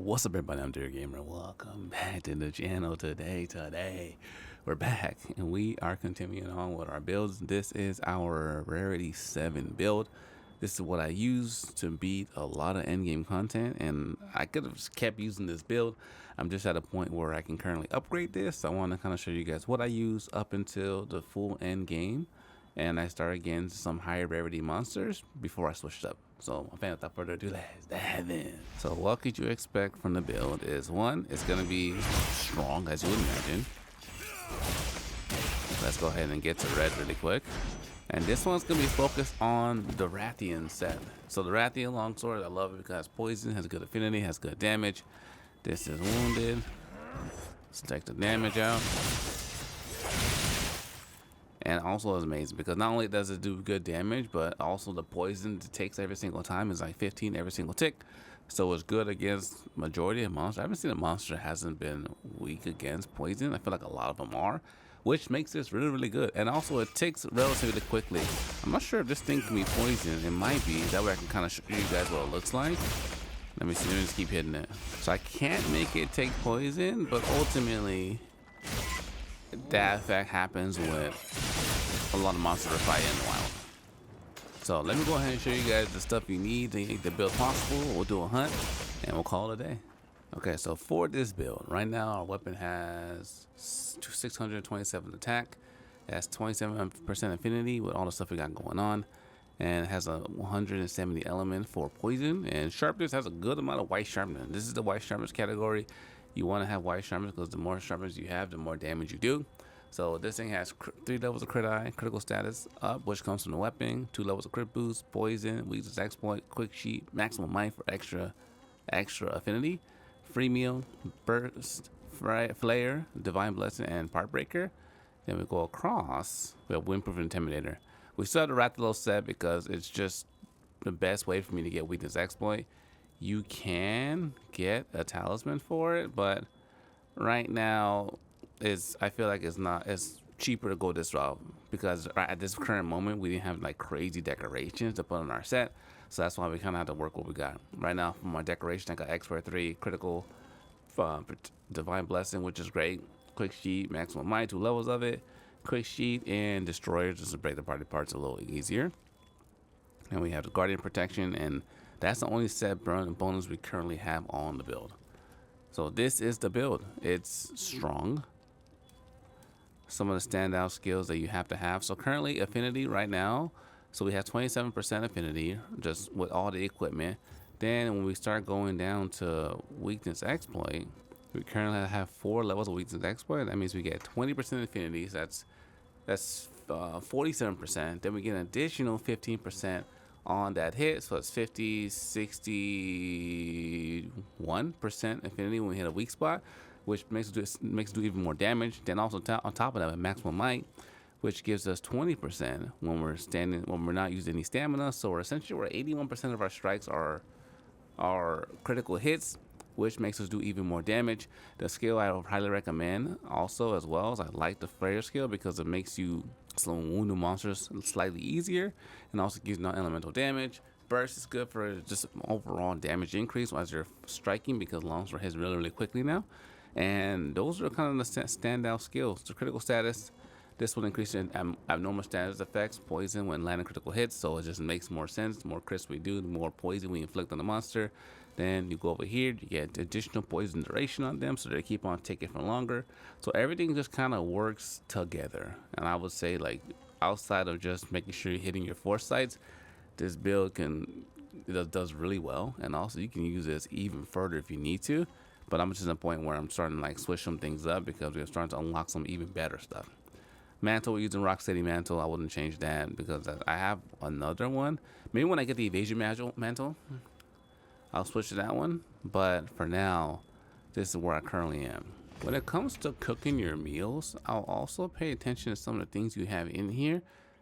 What's up, everybody? I'm Dear Gamer. Welcome back to the channel today. We're back and we are continuing on with our builds. This is our Rarity 7 build. This is what I use to beat a lot of endgame content, and I could have just kept using this build. I'm just at a point where I can currently upgrade this. I want to kind of show you guys what I use up until the full end game, and I start against some higher rarity monsters before I switch it up. So without further ado, let's dive in. So what could you expect from the build is, one, it's going to be strong, as you would imagine. Let's go ahead and get to red really quick. And this one's going to be focused on the Rathian set. So the Rathian Longsword, I love it because it has poison, has good affinity, has good damage. This is wounded. Let's take the damage out. And also is amazing because not only does it do good damage, but also the poison it takes every single time is like 15 every single tick. So it's good against majority of monsters. I haven't seen a monster that hasn't been weak against poison. I feel like a lot of them are, which makes this really good. And also it ticks relatively quickly. I'm not sure if this thing can be poison. It might be. That way I can kind of show you guys what it looks like. Let me see. Let me just keep hitting it. So I can't make it take poison, but ultimately that effect happens with a lot of monsters that fight in the wild. So let me go ahead and show you guys the stuff you need to make the build possible. We'll do a hunt and we'll call it a day. Okay, so for this build, right now our weapon has 627 attack. It has 27% affinity with all the stuff we got going on. And it has a 170 element for poison. And sharpness has a good amount of white sharpness. This is the white sharpness category. You want to have white sharpness because the more sharpness you have, the more damage you do. So this thing has 3 levels of crit eye, critical status up, which comes from the weapon, 2 levels of crit boost, poison, weakness exploit, quick sheet, maximum might for extra affinity, free meal, burst, flare, divine blessing, and part breaker. Then we go across, we have windproof and intimidator. We still have the Rathian set because it's just the best way for me to get weakness exploit. You can get a talisman for it, but right now I feel like it's cheaper to go this route because at this current moment we didn't have like crazy decorations to put on our set, so that's why we kind of have to work what we got right now. For my decoration, I got expert 3, critical, divine blessing, which is great, quick sheet, maximum might, 2 levels of it, quick sheet, and destroyer just to break the party parts a little easier. And we have the guardian protection, and that's the only set bonus we currently have on the build. So this is the build. It's strong. Some of the standout skills that you have to have. So currently affinity right now, so we have 27% affinity just with all the equipment. Then when we start going down to weakness exploit, we currently have 4 levels of weakness exploit. That means we get 20% affinity. So that's 47%. Then we get an additional 15% on that hit, so it's 61% affinity when we hit a weak spot, which makes it do even more damage. Then also on top of that, a maximum might, which gives us 20% when we're not using any stamina. So we're 81% of our strikes are critical hits, which makes us do even more damage. The skill I highly recommend also as well is I like the flare skill because it makes you slow wounded monsters slightly easier and also gives non-elemental damage. Burst is good for just overall damage increase as you're striking because Longsword hits really quickly now. And those are kind of the standout skills. The critical status, this will increase in abnormal status effects, poison when landing critical hits, so it just makes more sense. The more crits we do, the more poison we inflict on the monster. Then you go over here, you get additional poison duration on them, so they keep on ticking for longer. So everything just kind of works together. And I would say, like, outside of just making sure you're hitting your force sites, this build does really well. And also you can use this even further if you need to. But I'm just at a point where I'm starting to like switch some things up because we're starting to unlock some even better stuff. Mantle, we're using Rocksteady Mantle. I wouldn't change that because I have another one. Maybe when I get the evasion mantle, I'll switch to that one. But for now, this is where I currently am. When it comes to cooking your meals, I'll also pay attention to some of the things you have in here.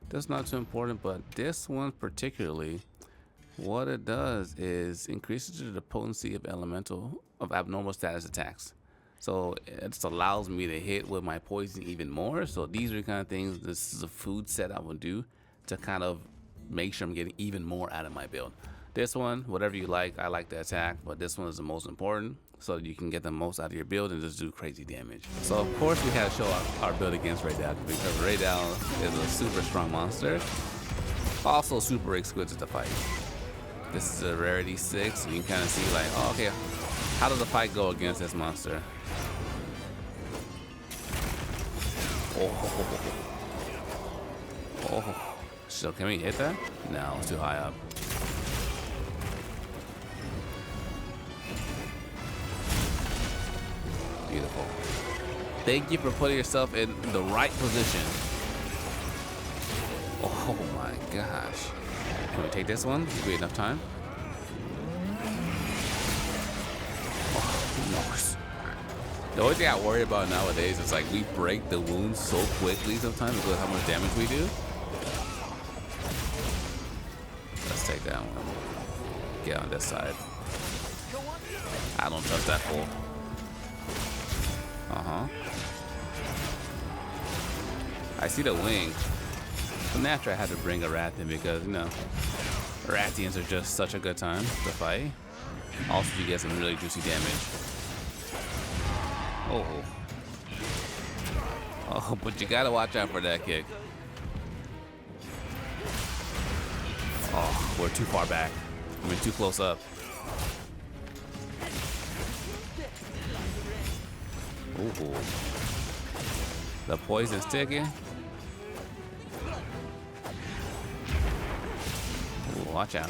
That's not too important, but this one particularly, what it does is increases the potency of abnormal status attacks. So it just allows me to hit with my poison even more. So these are the kind of things, this is a food set I will do to kind of make sure I'm getting even more out of my build. This one, whatever you like, I like the attack, but this one is the most important, so you can get the most out of your build and just do crazy damage. So of course we had to show our build against Raydown, because Raydown is a super strong monster, also super exquisite to fight. This is a Rarity 6, so you can kind of see like, oh, okay, how does the fight go against this monster? Oh. So can we hit that? No, it's too high up. Beautiful. Thank you for putting yourself in the right position. Oh my gosh. Can we take this one? Give me enough time. Oh, nice. The only thing I worry about nowadays is like we break the wounds so quickly sometimes because of how much damage we do. Let's take that one. Get on this side. I don't trust that fool. I see the wing. So naturally I had to bring a Rathian because, you know, Rathians are just such a good time to fight. Also, you get some really juicy damage. Oh, but you gotta watch out for that kick. Oh, we're too far back. I mean, too close up. Ooh. The poison's ticking. Ooh, watch out.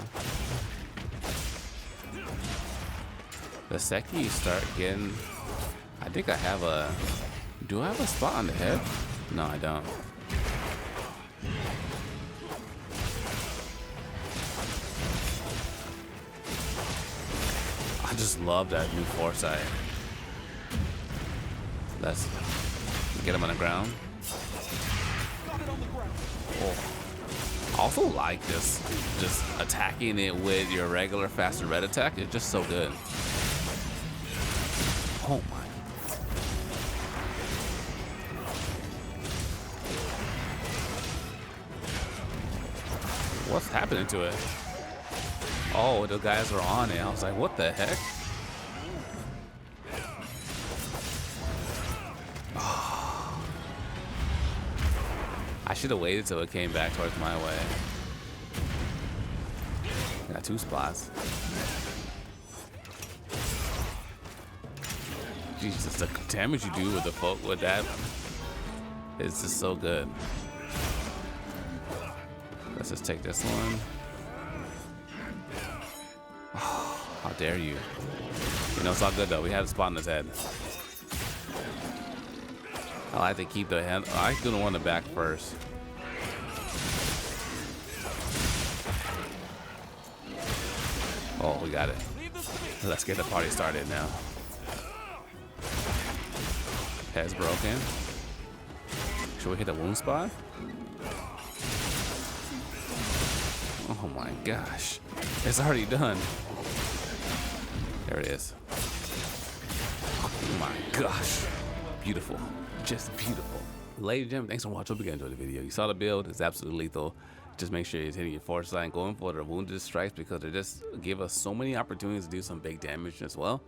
The second you start getting, I think I have a, do I have a spot on the head? No, I don't. I just love that new foresight. Let's get him on the ground. Oh. I also like this, just attacking it with your regular faster red attack. It's just so good. Oh my. What's happening to it? Oh, the guys are on it. I was like, what the heck? I should have waited till it came back towards my way. Got 2 spots. Jesus, the damage you do with the folk with that is just so good. Let's just take this one. Oh, how dare you? You know, it's all good though. We have a spot on his head. I like to keep the head. I like doing the one in the back first. Oh, we got it. Let's get the party started now. Head's broken. Should we hit the wound spot? Oh my gosh. It's already done. There it is. Oh my gosh. Beautiful. Just beautiful. Ladies and gentlemen, thanks for watching. Hope you guys enjoyed the video. You saw the build. It's absolutely lethal. Just make sure you're hitting your foresight and going for the wounded strikes because they just give us so many opportunities to do some big damage as well.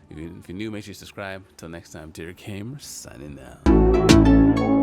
If you're new, make sure you subscribe. Until next time, Dear Gamer, signing out.